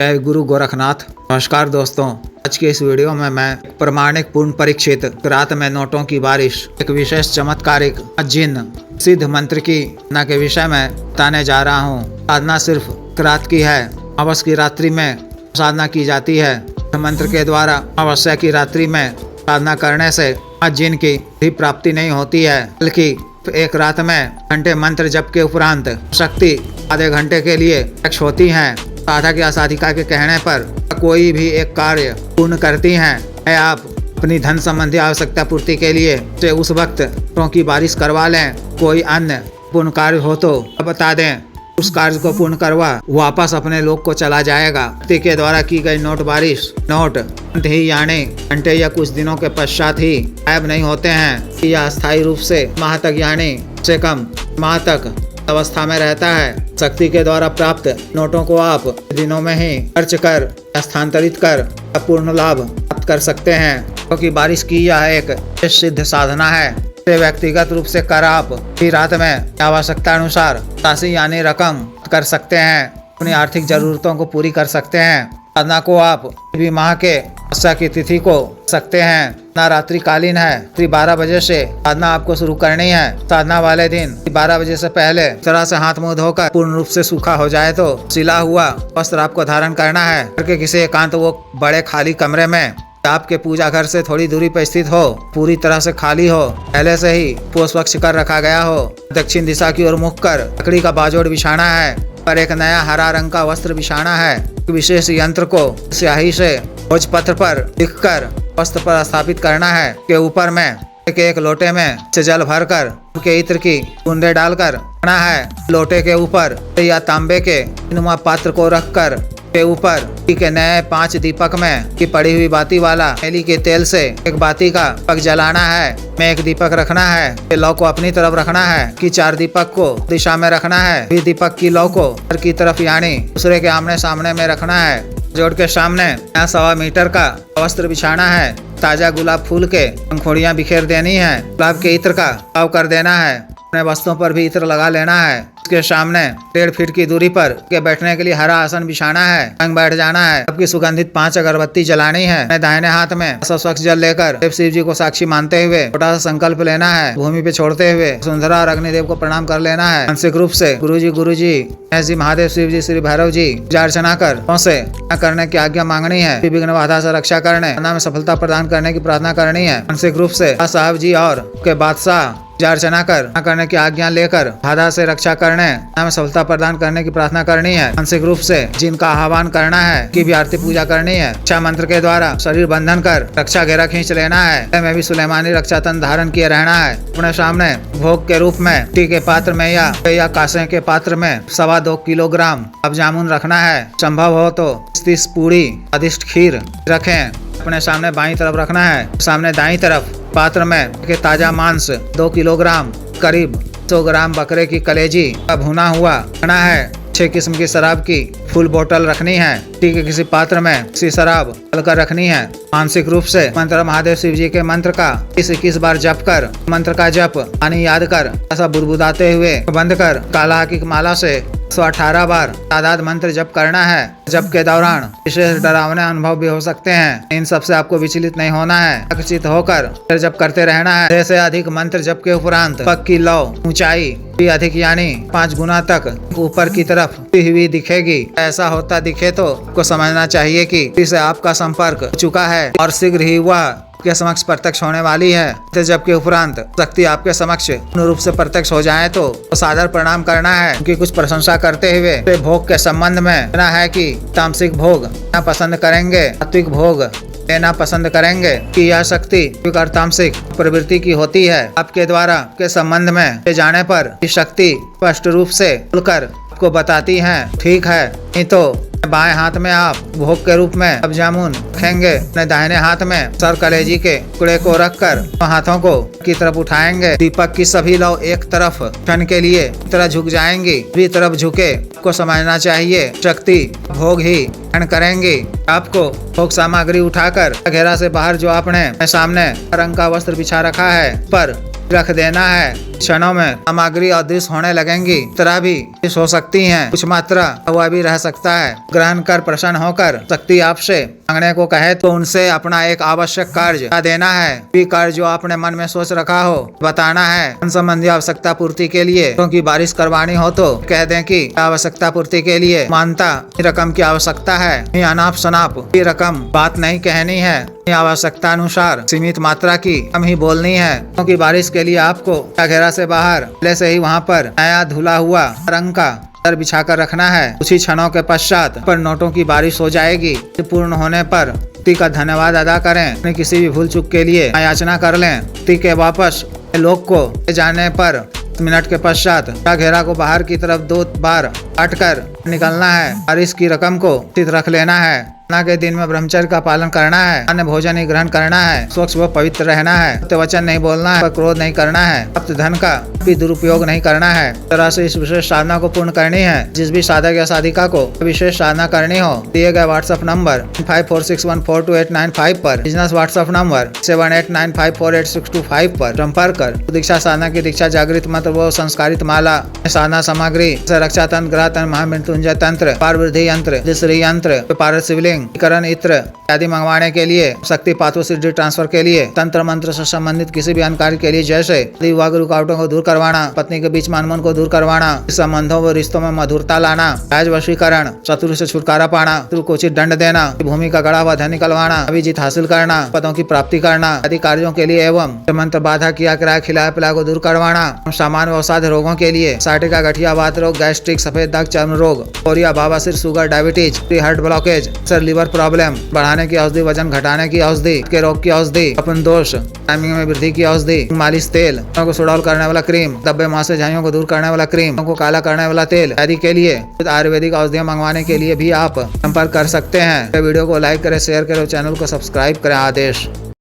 जय गुरु गोरखनाथ। नमस्कार दोस्तों, आज के इस वीडियो में मैं प्रमाणिक पूर्ण परीक्षित रात में नोटों की बारिश एक विशेष चमत्कारिक जिन सिद्ध मंत्र की साधना के विषय में बताने जा रहा हूँ। साधना सिर्फ रात की है। अवश्य की रात्रि में साधना की जाती है। मंत्र के द्वारा अवश्य की रात्रि में साधना करने से जिन की भी प्राप्ति नहीं होती है, बल्कि एक रात में घंटे मंत्र जप के उपरांत शक्ति आधे घंटे के लिए प्रत्यक्ष होती है। साधक या साधिका के कहने पर कोई भी एक कार्य पूर्ण करती हैं। आप अपनी धन संबंधी आवश्यकता पूर्ति के लिए से उस वक्त नोटों की बारिश करवा लें। कोई अन्य पूर्ण कार्य हो तो बता दें, उस कार्य को पूर्ण करवा वापस अपने लोक को चला जाएगा। व्यक्ति के द्वारा की गई नोट बारिश नोट ही यानी घंटे या कुछ दिनों के पश्चात ही गायब नहीं होते हैं। यह अस्थायी रूप से माह तक यानी से कम माह तक अवस्था में रहता है। शक्ति के द्वारा प्राप्त नोटों को आप दिनों में ही खर्च कर स्थानांतरित कर पूर्ण लाभ प्राप्त कर सकते हैं, क्योंकि बारिश की यह एक सिद्ध साधना है। इसे व्यक्तिगत रूप से कर आप भी रात में आवश्यकता अनुसार राशि यानी रकम कर सकते हैं, अपनी आर्थिक जरूरतों को पूरी कर सकते हैं। साधना को आप भी माह के अमावस्या की तिथि को सकते हैं। ना रात्रि कालीन है। 12 बजे से साधना आपको शुरू करनी है। साधना वाले दिन 12 बजे से पहले तरह से हाथ मुंह धोकर पूर्ण रूप से सूखा हो जाए तो सिला हुआ वस्त्र आपको धारण करना है। करके किसी एकांत वो बड़े खाली कमरे में आपके पूजा घर से थोड़ी दूरी पर स्थित हो, पूरी तरह से खाली हो, पहले से ही पोष वक्ष कर रखा गया हो। दक्षिण दिशा की ओर मुख कर लकड़ी का बाजोड़ बिछाना है, पर एक नया हरा रंग का वस्त्र बिछाना है। विशेष यंत्र को स्याही से भोजपत्र पर लिखकर वस्त्र पर स्थापित करना है। के ऊपर में एक लोटे में से जल भरकर के इत्र की बूंदे डालकर रखना है। लोटे के ऊपर या तांबे के नुमा पात्र को रखकर के ऊपर के नए 5 दीपक में की पड़ी हुई बाती वाला मैली के तेल से एक बाती का दीपक जलाना है। में एक दीपक रखना है। लौ को अपनी तरफ रखना है कि 4 दीपक को दिशा में रखना है। भी दीपक की लौ को घर की तरफ यानी दूसरे के आमने सामने में रखना है। जोड़ के सामने 1.25 मीटर का वस्त्र बिछाना है। ताजा गुलाब फूल के पंखुड़ियां बिखेर देनी है। गुलाब के इत्र का भाव कर देना है। अपने वस्तुओं पर भी इत्र लगा लेना है। उसके सामने 1.5 फीट की दूरी पर के बैठने के लिए हरा आसन बिछाना है। संग बैठ जाना है। सबकी सुगंधित 5 अगरबत्ती जलानी है। दाहिने हाथ में स्वच्छ जल लेकर देव शिव जी को साक्षी मानते हुए छोटा सा संकल्प लेना है। भूमि पे छोड़ते हुए सुंदरा और अग्निदेव को प्रणाम कर लेना है। मानसिक रूप से गुरु जी गणेश जी, महादेव, शिव जी, श्री भैरव जी पूजा अर्चना कर से करने की आज्ञा मांगनी है। विघ्न बाधा से रक्षा करने में सफलता प्रदान करने की प्रार्थना करनी है। मानसिक रूप से साहब जी और के बादशाह पूजा अर्चना करने की आज्ञा लेकर बाधा से रक्षा करने में सफलता प्रदान करने की प्रार्थना करनी है। मानसिक रूप से जिनका आह्वान करना है कि भी आरती पूजा करनी है। रक्षा मंत्र के द्वारा शरीर बंधन कर रक्षा घेरा खींच लेना है। में भी सुलेमानी रक्षा तन धारण किए रहना है। अपने सामने भोग के रूप में मिट्टी के पात्र में या कांसे के पात्र में 2.25 किलोग्राम अब जामुन रखना है। संभव हो तो 30 पूरी स्वादिष्ट खीर रखें। अपने सामने बाईं तरफ रखना है। सामने दाईं तरफ पात्र में के ताजा मांस 2 किलोग्राम करीब 100 ग्राम बकरे की कलेजी का भुना हुआ रखना है। 6 किस्म की शराब की फुल बोतल रखनी है। ठीक है, किसी पात्र में किसी शराब डालकर रखनी है। मानसिक रूप से मंत्र महादेव शिव जी के मंत्र का 21 बार जप कर मंत्र का जप पानी याद कर ऐसा बुदबुदाते हुए बंद कर काला की माला से 118 बार तादाद मंत्र जप करना है। जप के दौरान विशेष डरावने अनुभव भी हो सकते हैं। इन सब से आपको विचलित नहीं होना है। अचित होकर जप करते रहना है। जैसे अधिक मंत्र जप के उपरांत पग की लौ ऊंचाई भी अधिक यानी 5 गुना तक ऊपर की तरफ हुई दिखेगी। ऐसा होता दिखे तो आपको समझना चाहिए कि इसे आपका संपर्क हो चुका है और शीघ्र ही वह के समक्ष प्रत्यक्ष होने वाली है। जब के उपरांत शक्ति आपके समक्ष पूर्ण रूप से प्रत्यक्ष हो जाए तो सादर प्रणाम करना है। उनकी कुछ प्रशंसा करते हुए भोग के संबंध में कहना है कि तामसिक भोग लेना पसंद करेंगे, सात्विक भोग लेना पसंद करेंगे कि यह शक्ति तामसिक प्रवृत्ति की होती है। आपके द्वारा के संबंध में जाने पर इस शक्ति स्पष्ट रूप से खुलकर आपको बताती है। ठीक है, नहीं तो बाएं हाथ में आप भोग के रूप में अब जामुन रखेंगे। अपने दाहिने हाथ में सर कलेजी के टुकड़े को रखकर हाथों को की तरफ उठाएंगे। दीपक की सभी लौ एक तरफ क्षण के लिए तरह झुक जाएंगी। भी तरफ झुके आपको समझना चाहिए शक्ति भोग ही ग्रहण करेंगी। आपको भोग सामग्री उठाकर घेरा से बाहर जो आपने सामने रंग का वस्त्र बिछा रखा है पर रख देना है। क्षणों में सामग्री अदृश्य होने लगेंगी। तरह भी हो सकती हैं, कुछ मात्रा हुआ भी रह सकता है। ग्रहण कर प्रसन्न होकर शक्ति आपसे मांगने को कहे तो उनसे अपना एक आवश्यक कार्य देना है। भी कार्य जो आपने मन में सोच रखा हो बताना है। धन संबंधी आवश्यकता पूर्ति के लिए क्योंकि बारिश करवानी हो तो कह दें कि आवश्यकता पूर्ति के लिए मानता रकम की आवश्यकता है। अनाप शनाप की रकम बात नहीं कहनी है। आवश्यकता अनुसार सीमित मात्रा की कम ही बोलनी है क्योंकि बारिश के लिए आपको घेरा से बाहर पहले से ही वहाँ पर नया धुला हुआ रंग का चादर बिछा कर रखना है। कुछ ही क्षणों के पश्चात पर नोटों की बारिश हो जाएगी। पूर्ण होने पर व्यक्ति का धन्यवाद अदा करें। अपनी किसी भी भूल चूक के लिए याचना कर लें। व्यक्ति के वापस लोग को ले जाने पर मिनट के पश्चात घेरा को बाहर की तरफ 2 बार काट कर निकलना है। बारिश की रकम को स्थित रख लेना है। के दिन में ब्रह्मचर्य का पालन करना है। अन्य भोजन ही ग्रहण करना है। स्वच्छ व पवित्र रहना है। सत्य वचन नहीं बोलना है। क्रोध नहीं करना है। प्राप्त धन का भी दुरुपयोग नहीं करना है। तरह से इस विशेष साधना को पूर्ण करनी है। जिस भी साधक या साधिका को विशेष साधना करनी हो दिए गए व्हाट्सएप नंबर 5461428995 पर, बिजनेस व्हाट्सएप नंबर 7895486225 पर संपर्क कर दीक्षा साधना की दीक्षा जागृत मंत्र व संस्कारित माला साधना सामग्री रक्षा तंत्र, ग्रह तंत्र, महामृत्युंजय तंत्र, पार वृद्धि यंत्र, श्री यंत्र, पारद शिवलिंग, करण इत्र आदि मंगवाने के लिए, शक्ति पात्रों से ट्रांसफर के लिए, तंत्र मंत्र से संबंधित किसी भी कार्य के लिए जैसे विवाह रुकावटों को दूर करवाना, पत्नी के बीच में अनबन को दूर करवाना, संबंधों व रिश्तों में मधुरता लाना, राज वशीकरण, शत्रु से छुटकारा पाना, शत्रु को उचित दंड देना, भूमि का गड़ा हुआ धन निकलवाना, अभिजीत हासिल करना, पदों की प्राप्ति करना आदि कार्यों के लिए एवं मंत्र बाधा किया कराया खिलाया पिलाया को दूर करवाना, सामान्य अवसाद रोगों के लिए साइटिका, गठिया, वात रोग, गैस्ट्रिक, सफेद दाग, चर्म रोग, कोरिया, बवासीर, sugar, diabetes, heart blockage, liver problem, बढ़ाने की औषधि, वजन घटाने की औषधि, के रोग की औषधि, अपन दोष, टाइमिंग में वृद्धि की औषधि, मालिश तेल, को सुडौल करने वाला क्रीम, दब्बे मासे झाइयों को दूर करने वाला क्रीम, को काला करने वाला तेल आदि के लिए आयुर्वेदिक औषधियां मंगवाने के लिए भी आप संपर्क कर सकते हैं। वीडियो को लाइक करें, शेयर करें, चैनल को सब्सक्राइब करें। आदेश।